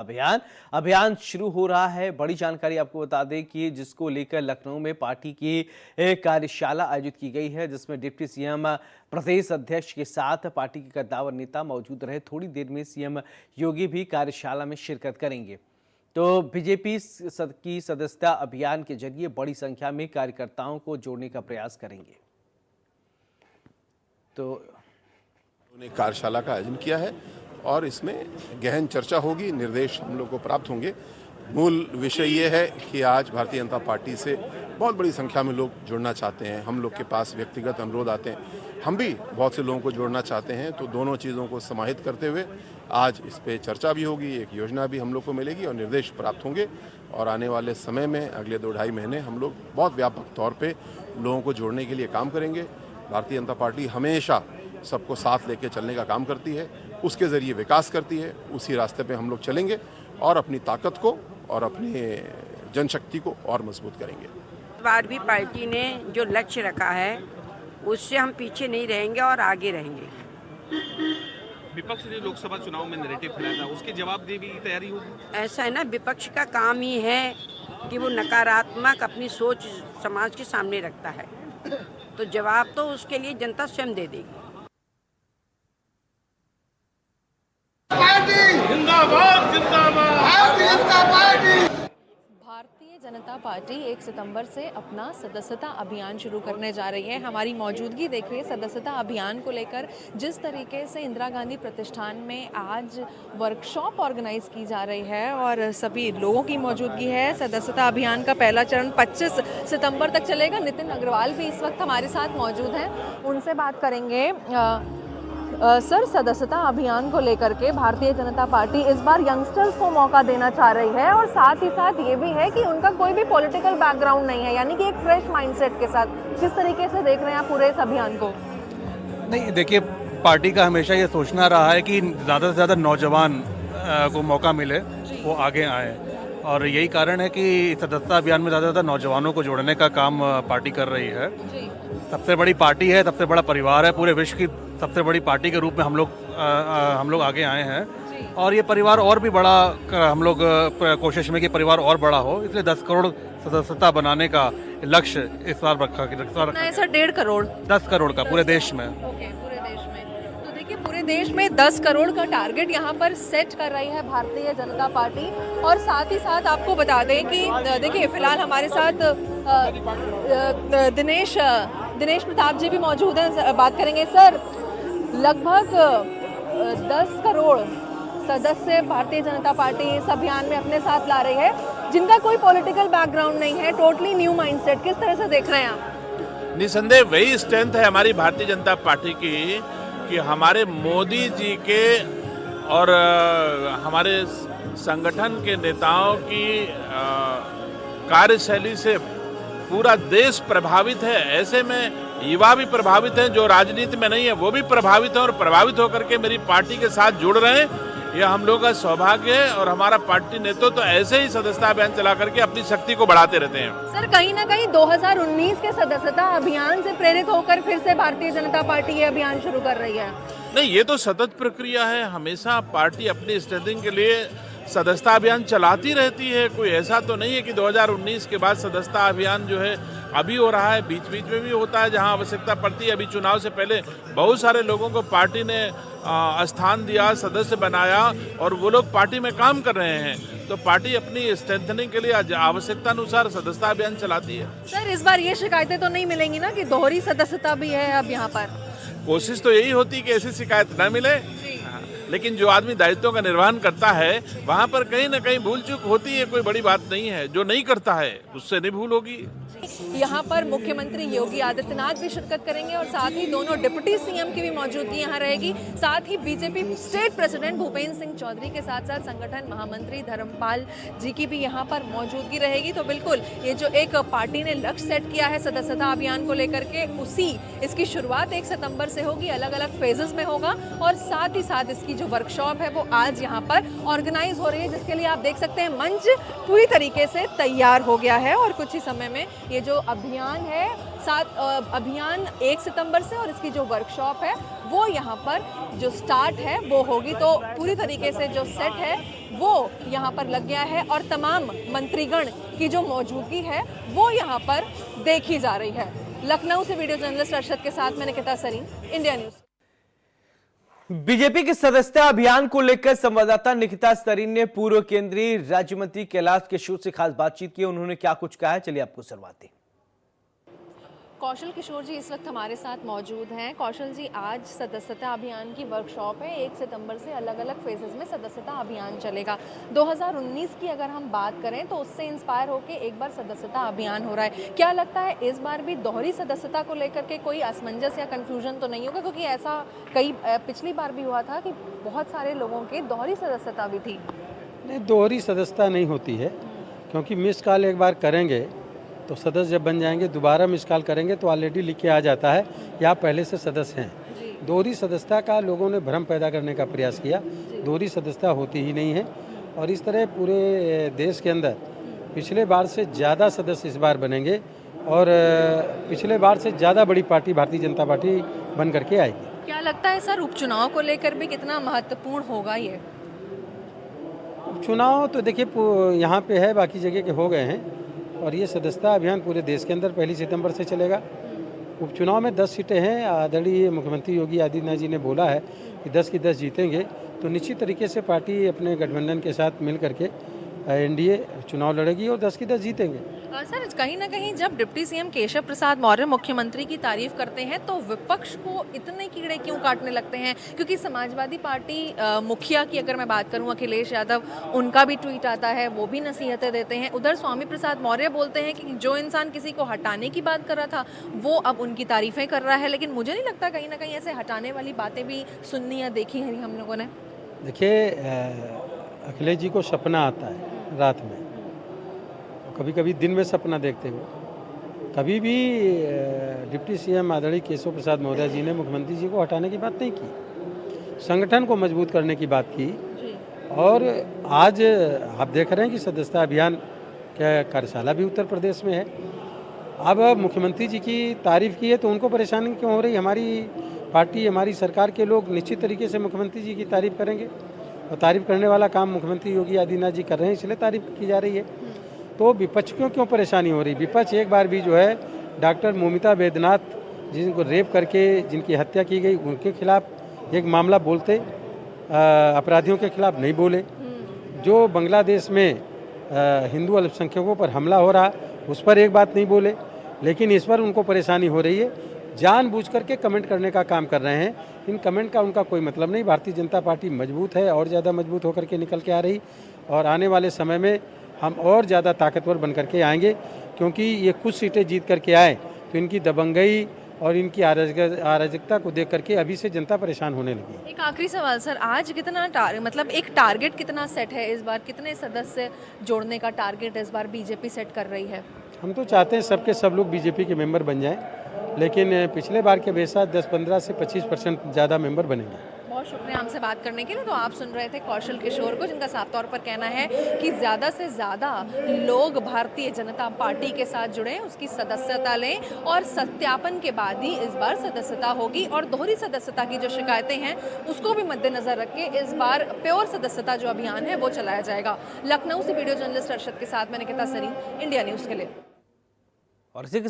अभियान अभियान शुरू हो रहा है। बड़ी जानकारी आपको बता दें कि जिसको लेकर लखनऊ में पार्टी की एक कार्यशाला आयोजित की गई है, जिसमें डिप्टी सीएम प्रदेश अध्यक्ष के साथ पार्टी के कद्दावर नेता मौजूद रहे। थोड़ी देर में सीएम योगी भी कार्यशाला में शिरकत करेंगे। तो बीजेपी की सदस्यता अभियान के जरिए बड़ी संख्या में कार्यकर्ताओं को जोड़ने का प्रयास करेंगे। तो उन्होंने कार्यशाला का आयोजन किया है और इसमें गहन चर्चा होगी, निर्देश हम लोग को प्राप्त होंगे। मूल विषय ये है कि आज भारतीय जनता पार्टी से बहुत बड़ी संख्या में लोग जुड़ना चाहते हैं। हम लोग के पास व्यक्तिगत अनुरोध आते हैं, हम भी बहुत से लोगों को जोड़ना चाहते हैं। तो दोनों चीज़ों को समाहित करते हुए आज इस पे चर्चा भी होगी, एक योजना भी हम लोग को मिलेगी और निर्देश प्राप्त होंगे। और आने वाले समय में अगले 2-2.5 महीने हम लोग बहुत व्यापक तौर पर लोगों को जोड़ने के लिए काम करेंगे। भारतीय जनता पार्टी हमेशा सबको साथ लेके चलने का काम करती है, उसके ज़रिए विकास करती है। उसी रास्ते पे हम लोग चलेंगे और अपनी ताकत को और अपनी जनशक्ति को और मजबूत करेंगे। इस बार भी पार्टी ने जो लक्ष्य रखा है उससे हम पीछे नहीं रहेंगे और आगे रहेंगे। विपक्ष ने लोकसभा चुनाव में नैरेटिव फैलाया था, उसके जवाब देने की तैयारी होगी। ऐसा है ना, विपक्ष का काम ही है कि वो नकारात्मक अपनी सोच समाज के सामने रखता है, तो जवाब तो उसके लिए जनता स्वयं दे देगी। जिंदाबाद जिंदाबाद भारतीय जनता पार्टी। भारतीय जनता पार्टी 1 सितंबर से अपना सदस्यता अभियान शुरू करने जा रही है। हमारी मौजूदगी देखिए सदस्यता अभियान को लेकर। जिस तरीके से इंदिरा गांधी प्रतिष्ठान में आज वर्कशॉप ऑर्गेनाइज की जा रही है और सभी लोगों की मौजूदगी है। सदस्यता अभियान का पहला चरण 25 सितंबर तक चलेगा। नितिन अग्रवाल भी इस वक्त हमारे साथ मौजूद हैं, उनसे बात करेंगे। सर, सदस्यता अभियान को लेकर के भारतीय जनता पार्टी इस बार यंगस्टर्स को मौका देना चाह रही है और साथ ही साथ ये भी है कि उनका कोई भी पॉलिटिकल बैकग्राउंड नहीं है, यानी कि एक फ्रेश माइंडसेट के साथ। किस तरीके से देख रहे हैं आप पूरे इस अभियान को? नहीं, देखिए, पार्टी का हमेशा ये सोचना रहा है कि ज़्यादा से ज़्यादा नौजवान को मौका मिले, वो आगे आए, और यही कारण है कि सदस्यता अभियान में ज़्यादा से ज़्यादा नौजवानों को जोड़ने का काम पार्टी कर रही है। सबसे बड़ी पार्टी है, सबसे बड़ा परिवार है, पूरे विश्व की सबसे बड़ी पार्टी के रूप में हम लोग आगे आए हैं और ये परिवार और भी बड़ा हम लोग कोशिश में कि परिवार और बड़ा हो, इसलिए 10 करोड़ सदस्यता बनाने का लक्ष्य इस बार रखा है। सर, 1.5 करोड़ 10 करोड़ का पूरे देश में। ओके, पूरे देश में। तो देखिए, पूरे देश में 10 करोड़ का टारगेट यहाँ पर सेट कर रही है भारतीय जनता पार्टी। और साथ ही साथ आपको बता दें कि देखिए फिलहाल हमारे साथ दिनेश प्रताप जी भी मौजूद हैं, बात करेंगे। सर, लगभग 10 करोड़ सदस्य भारतीय जनता पार्टी इस अभियान में अपने साथ ला रही है, जिनका कोई पॉलिटिकल बैकग्राउंड नहीं है, टोटली न्यू माइंडसेट। किस तरह से देख रहे हैं आप? निसंदेह वही स्ट्रेंथ है हमारी भारतीय जनता पार्टी की कि हमारे मोदी जी के और हमारे संगठन के नेताओं की कार्यशैली से पूरा देश प्रभावित है। ऐसे में युवा भी प्रभावित हैं, जो राजनीति में नहीं है वो भी प्रभावित हैं और प्रभावित होकर के मेरी पार्टी के साथ जुड़ रहे हैं। यह हम लोगों का सौभाग्य है और हमारा पार्टी नेतृत्व तो ऐसे ही सदस्यता अभियान चला करके अपनी शक्ति को बढ़ाते रहते हैं। सर, कहीं ना कहीं 2019 के सदस्यता अभियान से प्रेरित होकर फिर से भारतीय जनता पार्टी ये अभियान शुरू कर रही है? नहीं, ये तो सतत प्रक्रिया है। हमेशा पार्टी अपनी स्ट्रेंथिंग के लिए सदस्यता अभियान चलाती रहती है। कोई ऐसा तो नहीं है कि 2019 के बाद सदस्यता अभियान जो है अभी हो रहा है, बीच बीच में भी होता है जहां आवश्यकता पड़ती है। अभी चुनाव से पहले बहुत सारे लोगों को पार्टी ने स्थान दिया, सदस्य बनाया और वो लोग पार्टी में काम कर रहे हैं। तो पार्टी अपनी स्ट्रेंथनिंग के लिए आवश्यकता अनुसार सदस्यता अभियान चलाती है। सर, इस बार ये शिकायतें तो नहीं मिलेंगी ना कि दोहरी सदस्यता भी है अब यहाँ पर? कोशिश तो यही होती है कि ऐसी शिकायत न मिले, लेकिन जो आदमी दायित्वों का निर्वहन करता है वहाँ पर कहीं ना कहीं भूल चूक होती है। कोई बड़ी बात नहीं है, जो नहीं करता है उससे नहीं भूल होगी। यहाँ पर मुख्यमंत्री योगी आदित्यनाथ भी शिरकत करेंगे और साथ ही दोनों डिप्टी सीएम की भी मौजूदगी यहाँ रहेगी। साथ ही BJP state president Bhupendra Singh Chaudhary के साथ साथ संगठन महामंत्री धर्मपाल जी की भी यहाँ पर मौजूदगी रहेगी। तो बिल्कुल ये जो एक पार्टी ने लक्ष्य सेट किया है सदस्यता अभियान को लेकर के, इसकी शुरुआत 1 सितंबर से होगी, अलग अलग फेजेस में होगा। और साथ ही साथ इसकी जो वर्कशॉप है वो आज यहाँ पर ऑर्गेनाइज हो रही है, जिसके लिए आप देख सकते हैं मंच पूरी तरीके से तैयार हो गया है और कुछ ही समय में ये जो अभियान है अभियान 1 सितंबर से और इसकी जो वर्कशॉप है वो यहाँ पर जो स्टार्ट है वो होगी। तो पूरी तरीके से जो सेट है वो यहाँ पर लग गया है और तमाम मंत्रीगण की जो मौजूदगी है वो यहाँ पर देखी जा रही है। लखनऊ से वीडियो जर्नलिस्ट अरशद के साथ मैं Nikita Sareen, India News. BJP के सदस्यता अभियान को लेकर संवाददाता निकिता सरीन ने पूर्व केंद्रीय राज्य मंत्री कैलाश किशोर से खास बातचीत की। उन्होंने क्या कुछ कहा है, चलिए आपको सुनवाते हैं। कौशल किशोर जी इस वक्त हमारे साथ मौजूद हैं। कौशल जी, आज सदस्यता अभियान की वर्कशॉप है। 1 सितंबर से अलग अलग फेजेस में सदस्यता अभियान चलेगा। 2019 की अगर हम बात करें तो उससे इंस्पायर होकर एक बार सदस्यता अभियान हो रहा है। क्या लगता है इस बार भी दोहरी सदस्यता को लेकर के कोई असमंजस या कंफ्यूजन तो नहीं होगा, क्योंकि ऐसा पिछली बार भी हुआ था कि बहुत सारे लोगों के दोहरी सदस्यता भी थी। नहीं, दोहरी सदस्यता नहीं होती है, क्योंकि मिस कॉल एक बार करेंगे तो सदस्य जब बन जाएंगे, दोबारा मिस कॉल करेंगे तो ऑलरेडी लिख के आ जाता है कि आप पहले से सदस्य हैं। दोहरी सदस्यता का लोगों ने भ्रम पैदा करने का प्रयास किया। दोहरी सदस्यता होती ही नहीं है और इस तरह पूरे देश के अंदर पिछले बार से ज़्यादा सदस्य इस बार बनेंगे और पिछले बार से ज़्यादा बड़ी पार्टी भारतीय जनता पार्टी बन करके आएगी। क्या लगता है सर, उपचुनाव को लेकर भी कितना महत्वपूर्ण होगा ये? उपचुनाव तो देखिए यहाँ पे है, बाकी जगह के हो गए हैं और ये सदस्यता अभियान पूरे देश के अंदर 1 सितंबर से चलेगा। उपचुनाव में 10 सीटें हैं। आदरणीय मुख्यमंत्री योगी आदित्यनाथ जी ने बोला है कि 10 की 10 जीतेंगे, तो निश्चित तरीके से पार्टी अपने गठबंधन के साथ मिल करके एनडीए चुनाव लड़ेगी और 10 की 10 जीतेंगे। सर, कहीं ना कहीं जब डिप्टी सीएम केशव प्रसाद मौर्य मुख्यमंत्री की तारीफ करते हैं तो विपक्ष को इतने कीड़े क्यों काटने लगते हैं? क्योंकि समाजवादी पार्टी मुखिया की अगर मैं बात करूं, अखिलेश यादव, उनका भी ट्वीट आता है, वो भी नसीहतें देते हैं। उधर स्वामी प्रसाद मौर्य बोलते हैं कि जो इंसान किसी को हटाने की बात कर रहा था वो अब उनकी तारीफें कर रहा है। लेकिन मुझे नहीं लगता कहीं ना कहीं ऐसे हटाने वाली बातें भी सुननी या देखी है हम लोगों ने। देखिए, अखिलेश जी को सपना आता है रात में, कभी कभी दिन में सपना देखते हुए। कभी भी डिप्टी सीएम आदरणीय केशव प्रसाद मौर्य जी ने मुख्यमंत्री जी को हटाने की बात नहीं की, संगठन को मजबूत करने की बात की। और आज आप देख रहे हैं कि सदस्यता अभियान का कार्यशाला भी उत्तर प्रदेश में है। अब मुख्यमंत्री जी की तारीफ की है तो उनको परेशानी क्यों हो रही? हमारी पार्टी, हमारी सरकार के लोग निश्चित तरीके से मुख्यमंत्री जी की तारीफ करेंगे और तारीफ करने वाला काम मुख्यमंत्री योगी आदित्यनाथ जी कर रहे हैं, इसलिए तारीफ की जा रही है। तो विपक्ष क्यों परेशानी हो रही? विपक्ष एक बार भी जो है डॉक्टर मोमिता वैद्यनाथ जिनको रेप करके जिनकी हत्या की गई उनके खिलाफ एक मामला बोलते, अपराधियों के खिलाफ नहीं बोले। जो बांग्लादेश में हिंदू अल्पसंख्यकों पर हमला हो रहा उस पर एक बात नहीं बोले, लेकिन इस पर उनको परेशानी हो रही है। जानबूझ करके कमेंट करने का काम कर रहे हैं। इन कमेंट का उनका कोई मतलब नहीं। भारतीय जनता पार्टी मजबूत है और ज़्यादा मजबूत होकर के निकल के आ रही और आने वाले समय में हम और ज़्यादा ताकतवर बन करके आएंगे, क्योंकि ये कुछ सीटें जीत करके आए तो इनकी दबंगई और इनकी अराजकता को देख करके अभी से जनता परेशान होने लगी। एक आखिरी सवाल सर, आज कितना मतलब एक टारगेट कितना सेट है इस बार? कितने सदस्य जोड़ने का टारगेट इस बार बीजेपी सेट कर रही है? हम तो चाहते हैं सब लोग बीजेपी के मेंबर बन जाएं, लेकिन पिछले बार के अपेक्षा 10-15 से 25% ज़्यादा मेंबर बनेंगे। बहुत शुक्रिया हमसे बात करने के लिए। तो आप सुन रहे थे कौशल किशोर को, जिनका साफ तौर पर कहना है कि ज़्यादा से ज़्यादा लोग भारतीय जनता पार्टी के साथ जुड़े, उसकी सदस्यता लें और सत्यापन के बाद ही इस बार सदस्यता होगी। और दोहरी सदस्यता की जो शिकायतें हैं उसको भी मद्देनजर रख के इस बार प्योर सदस्यता जो अभियान है वो चलाया जाएगा। लखनऊ से वीडियो जर्नलिस्ट अरशद के साथ मैं निकिता सरीन, इंडिया न्यूज़ के लिए। और इसी के